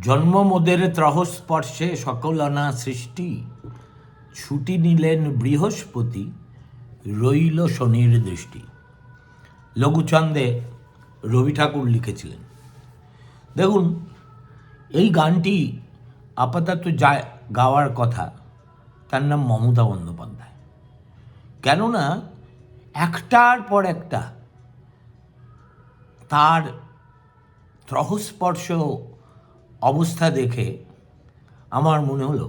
জন্ম মোদের ত্রহস্পর্শে সকল অনা সৃষ্টি, ছুটি নিলেন বৃহস্পতি, রইল শনির দৃষ্টি। লঘুছন্দে রবি ঠাকুর লিখেছিলেন। দেখুন, এই গানটি আপাতত যা গাওয়ার কথা তার নাম মমতা বন্দ্যোপাধ্যায়। কেননা একটার পর একটা তার ত্রহস্পর্শ অবস্থা দেখে আমার মনে হলো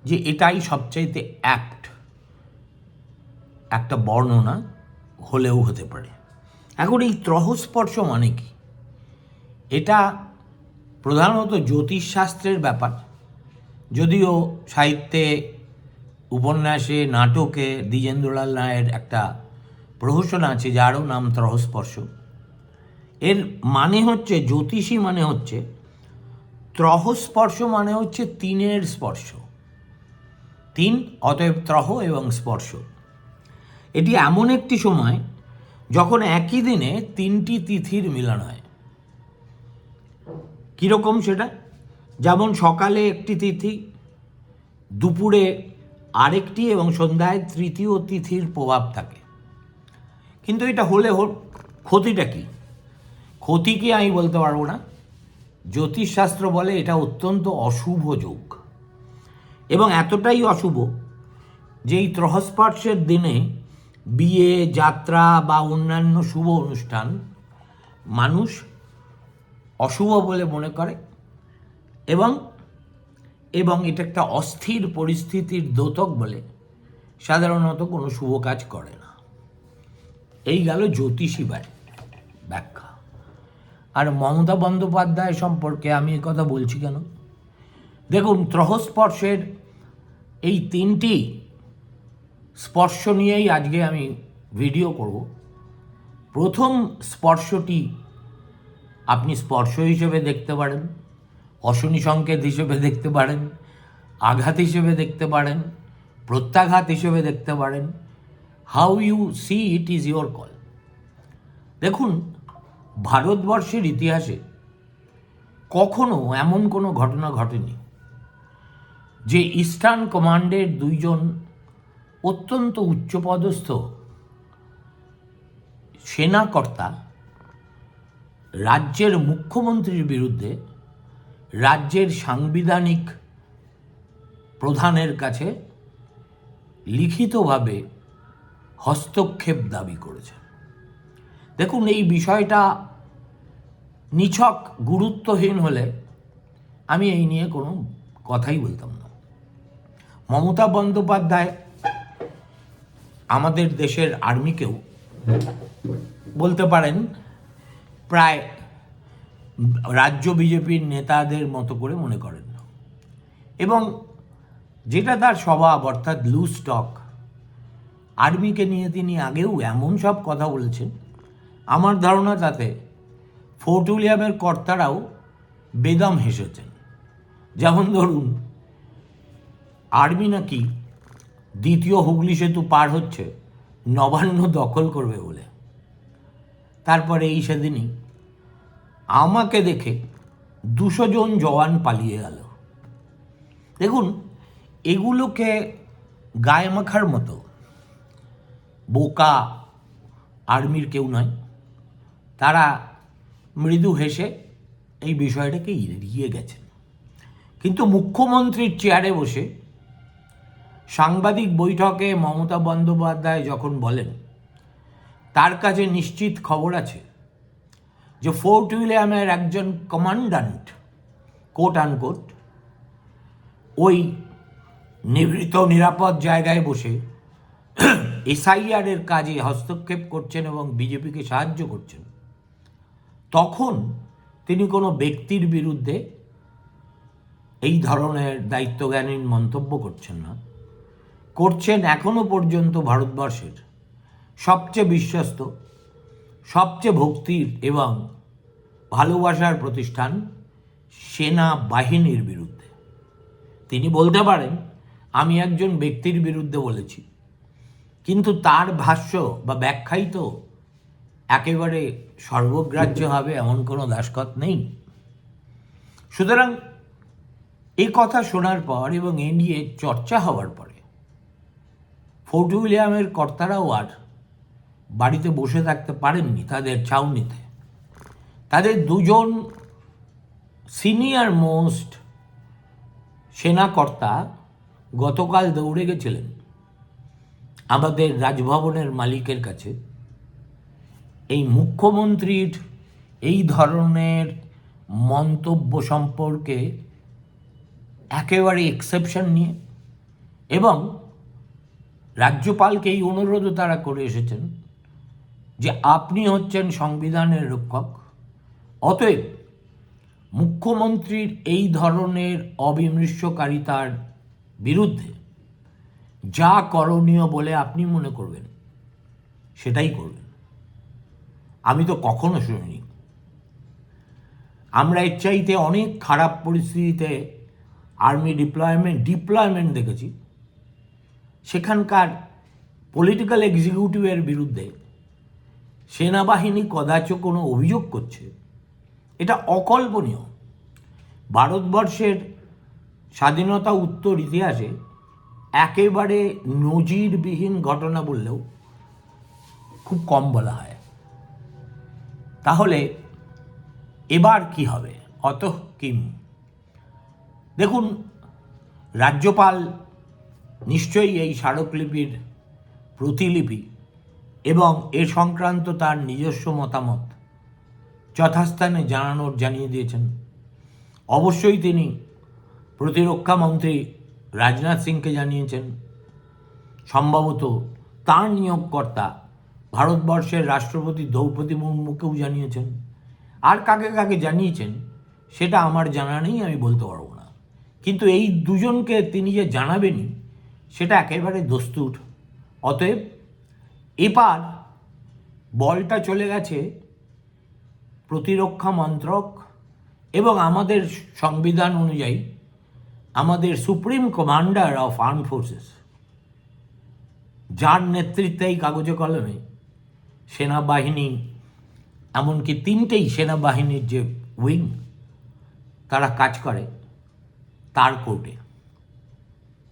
যে এটাই সবচাইতে অ্যাপ্ট একটা বর্ণনা হলেও হতে পারে। এখন এই ত্রহস্পর্শ মানে কি? এটা প্রধানত জ্যোতিষশাস্ত্রের ব্যাপার, যদিও সাহিত্যে, উপন্যাসে, নাটকে দ্বিজেন্দ্রলাল রায়ের একটা প্রহসন আছে যারও নাম ত্রহস্পর্শ। এর মানে হচ্ছে, জ্যোতিষী মানে হচ্ছে, ত্রহস্পর্শ মানে হচ্ছে তিনের স্পর্শ। তিন, অতএব ত্রহ এবং স্পর্শ। এটি এমন একটি সময় যখন একই দিনে তিনটি তিথির মিলন হয়। কীরকম সেটা? যেমন সকালে একটি তিথি, দুপুরে আরেকটি এবং সন্ধ্যায় তৃতীয় তিথির প্রভাব থাকে। কিন্তু এটা হলে ক্ষতিটা কি? ক্ষতি কি আমি বলতে পারবো না। জ্যোতিষশাস্ত্র বলে এটা অত্যন্ত অশুভ যোগ, এবং এতটাই অশুভ যে এই ত্রহস্পর্শের দিনে বিয়ে, যাত্রা বা অন্যান্য শুভ অনুষ্ঠান মানুষ অশুভ বলে মনে করে, এবং এটা একটা অস্থির পরিস্থিতির দ্যোতক বলে সাধারণত কোনো শুভ কাজ করে না। এই গেল জ্যোতিষী ব্যাখ্যা। আর মমতা বন্দ্যোপাধ্যায় সম্পর্কে আমি এই কথা বলছি কেন? দেখুন, ত্রহস্পর্শের এই তিনটি স্পর্শ নিয়েই আজকে আমি ভিডিও করব। প্রথম স্পর্শটি আপনি স্পর্শ হিসেবে দেখতে পারেন, অশনি সংকেত হিসেবে দেখতে পারেন, আঘাত হিসেবে দেখতে পারেন, প্রত্যাঘাত হিসেবে দেখতে পারেন। How you see it is your call. দেখুন, ভারতবর্ষের ইতিহাসে কখনো এমন কোনো ঘটনা ঘটেনি যে ইস্টার্ন কমান্ডের দুইজন অত্যন্ত উচ্চপদস্থ সেনাকর্তা রাজ্যের মুখ্যমন্ত্রীর বিরুদ্ধে রাজ্যের সাংবিধানিক প্রধানের কাছে লিখিতভাবে হস্তক্ষেপ দাবি করেছেন। দেখুন, এই বিষয়টা নিছক গুরুত্বহীন হলে আমি এই নিয়ে কোনো কথাই বলতাম না। মমতা বন্দ্যোপাধ্যায় আমাদের দেশের আর্মিকেও বলতে পারেন প্রায় রাজ্য বিজেপির নেতাদের মতো করে মনে করেন, এবং যেটা তার স্বভাব, অর্থাৎ লুজ টক। আর্মিকে নিয়ে তিনি আগেও এমন সব কথা বলেছেন, আমার ধারণা তাতে ফোর্ট উইলিয়ামের কর্তারাও বেদম হেসেছেন। যেমন ধরুন, আর্মি নাকি দ্বিতীয় হুগলি সেতু পার হচ্ছে নবান্ন দখল করবে বলে। তারপরে এই সেদিনই আমাকে দেখে 200 জন জওয়ান পালিয়ে গেল। দেখুন, এগুলোকে গায়ে মাখার মতো বোকা আর্মির কেউ নয়। তারা মৃদু হেসে এই বিষয়টাকে এড়িয়ে গেছেন। কিন্তু মুখ্যমন্ত্রীর চেয়ারে বসে সাংবাদিক বৈঠকে মমতা বন্দ্যোপাধ্যায় যখন বলেন তার কাছে নিশ্চিত খবর আছে যে ফোর্ট উইলিয়ামের একজন কমান্ড্যান্ট, কোট আনকোট, ওই নিভৃত নিরাপদ জায়গায় বসে এসআইআরের কাজে হস্তক্ষেপ করছেন এবং বিজেপিকে সাহায্য করছেন, তখন তিনি কোনো ব্যক্তির বিরুদ্ধে এই ধরনের দায়িত্বজ্ঞানহীন মন্তব্য করছেন না, করছেন এখনো পর্যন্ত ভারতবর্ষের সবচেয়ে বিশ্বস্ত, সবচেয়ে ভক্তির এবং ভালোবাসার প্রতিষ্ঠান সেনা বাহিনীর বিরুদ্ধে। তিনি বলতে পারেন আমি একজন ব্যক্তির বিরুদ্ধে বলেছি, কিন্তু তার ভাষ্য বা ব্যাখ্যাই তো একেবারে সর্বগ্রাহ্য হবে এমন কোনো দাসখত নেই। সুতরাং এই কথা শোনার পর এবং এ নিয়ে চর্চা হওয়ার পরে ফোর্ট উইলিয়ামের কর্তারাও আর বাড়িতে বসে থাকতে পারেননি তাদের ছাউনিতে। তাদের দুজন সিনিয়র মোস্ট সেনাকর্তা গতকাল দৌড়ে গেছিলেন আমাদের রাজভবনের মালিকের কাছে এই মুখ্যমন্ত্রীর এই ধরনের মন্তব্য সম্পর্কে একেবারে এক্সেপশন নিয়ে, এবং রাজ্যপালকে এই অনুরোধও তারা করে এসেছেন যে আপনি হচ্ছেন সংবিধানের রক্ষক, অতএব মুখ্যমন্ত্রীর এই ধরনের অবিমৃষ্যকারিতার বিরুদ্ধে যা করণীয় বলে আপনি মনে করবেন সেটাই করবেন। আমি তো কখনো শুনিনি। আমরা এর চাইতে অনেক খারাপ পরিস্থিতিতে আর্মি ডিপ্লয়মেন্ট দেখেছি। সেখানকার পলিটিক্যাল এক্সিকিউটিভের বিরুদ্ধে সেনাবাহিনী কদাচ কোনো অভিযোগ করছে, এটা অকল্পনীয়। ভারতবর্ষের স্বাধীনতা উত্তর ইতিহাসে একেবারে নজিরবিহীন ঘটনা বললেও খুব কম বলা হয়। তাহলে এবার কি হবে? কিম দেখুন, রাজ্যপাল নিশ্চয়ই এই স্মারকলিপির প্রতিলিপি এবং এ সংক্রান্ত তার নিজস্ব মতামত যথাস্থানে জানিয়ে দিয়েছেন। অবশ্যই তিনি প্রতিরক্ষা মন্ত্রী রাজনাথ সিংকে জানিয়েছেন, সম্ভবত তাঁর নিয়োগকর্তা ভারতবর্ষের রাষ্ট্রপতি দ্রৌপদী মুর্মুকেও জানিয়েছেন। আর কাকে কাকে জানিয়েছেন সেটা আমার জানা নেই, আমি বলতে পারবো না। কিন্তু এই দুজনকে তিনি যে জানাবেনই সেটা একেবারে দস্তুর। অতএব এবার বলটা চলে গেছে প্রতিরক্ষা মন্ত্রক এবং আমাদের সংবিধান অনুযায়ী আমাদের supreme commander of arm forces, যার নেতৃত্বে এই কাগজে কলমে সেনাবাহিনী, এমনকি তিনটেই সেনাবাহিনীর যে উইং তারা কাজ করে, তার কোর্টে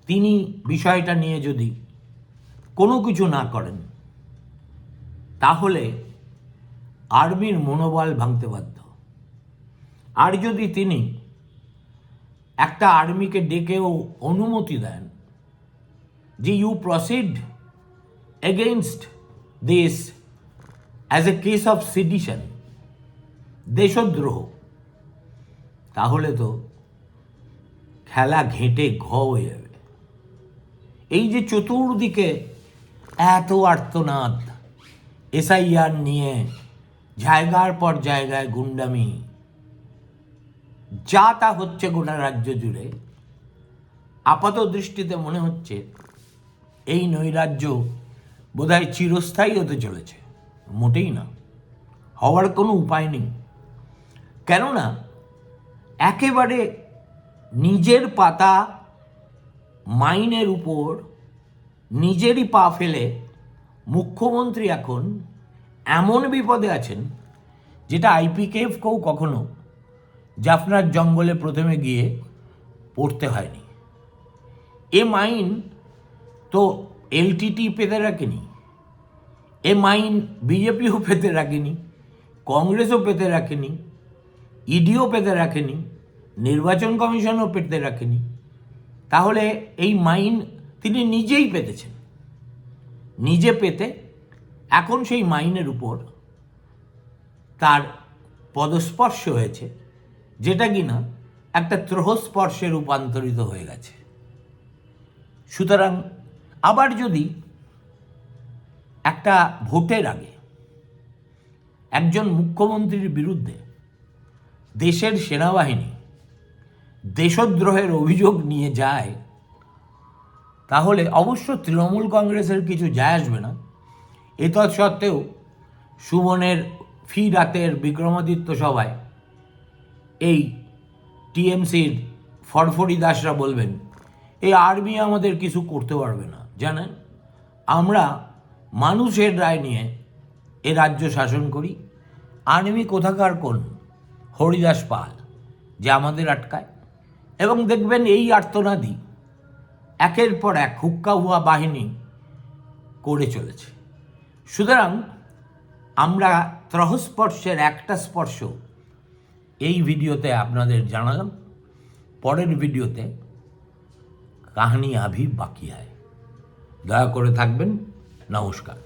তিনি বিষয়টা নিয়ে যদি কোনো কিছু না করেন তাহলে আর্মির মনোবল ভাঙতে বাধ্য। আর যদি তিনি একটা আর্মিকে ডেকেও অনুমতি দেন যে you proceed against this as a case of sedition, দেশদ্রোহ, তাহলে তো খেলা ঘেঁটে হয়ে যাবে। এই যে চতুর্দিকে এত আর্তনাদ, এসআইআর নিয়ে জায়গার পর জায়গায় গুন্ডামি, যা তা হচ্ছে গোটা রাজ্য জুড়ে, আপাত দৃষ্টিতে মনে হচ্ছে এই নৈরাজ্য বোধহয় চিরস্থায়ী হতে চলেছে। মোটেই না, হওয়ার কোনো উপায় নেই। কেননা একেবারে নিজের পাতা মাইনের উপর নিজেরই পা ফেলে মুখ্যমন্ত্রী এখন এমন বিপদে আছেন যেটা আইপিকেফকেও কখনো জাফনার জঙ্গলে প্রথমে গিয়ে পড়তে হয়নি। এ মাইন তো এলটিটি পেতে রাখেনি, এ মাইন বিজেপিও পেতে রাখেনি, কংগ্রেসও পেতে রাখেনি, ইডিও পেতে রাখেনি, নির্বাচন কমিশনও পেতে রাখেনি। তাহলে এই মাইন তিনি নিজেই পেতেছেন। নিজে পেতে এখন সেই মাইনের উপর তার পদস্পর্শ হয়েছে, যেটা কিনা একটা ত্রহস্পর্শে রূপান্তরিত হয়ে গেছে। সুতরাং আবার যদি একটা ভোটের আগে একজন মুখ্যমন্ত্রীর বিরুদ্ধে দেশের সেনাবাহিনী দেশদ্রোহের অভিযোগ নিয়ে যায়, তাহলে অবশ্য তৃণমূল কংগ্রেসের কিছু যায় আসবে না। এতৎসত্ত্বেও সুমনের ফি রাতের বিক্রমাদিত্য সভায় এই টিএমসির ফরফরি দাসরা বলবেন এই আর্মি আমাদের কিছু করতে পারবে না, জানেন আমরা মানুষের রায় নিয়ে এ রাজ্য শাসন করি। আর্মি কোথাকার কোন হরিদাস পাল, যে আমাদের আটকায়, এবং দেখবেন এই আর্তনাদি একের পর এক হুক্কা হুয়া বাহিনী করে চলেছে। সুতরাং আমরা ত্রহস্পর্শের একটা স্পর্শ এই ভিডিওতে আপনাদের জানালাম। পরের ভিডিওতে কাহানি আভি বাকি হয়। দয়া করে থাকবেন। নমস্কার।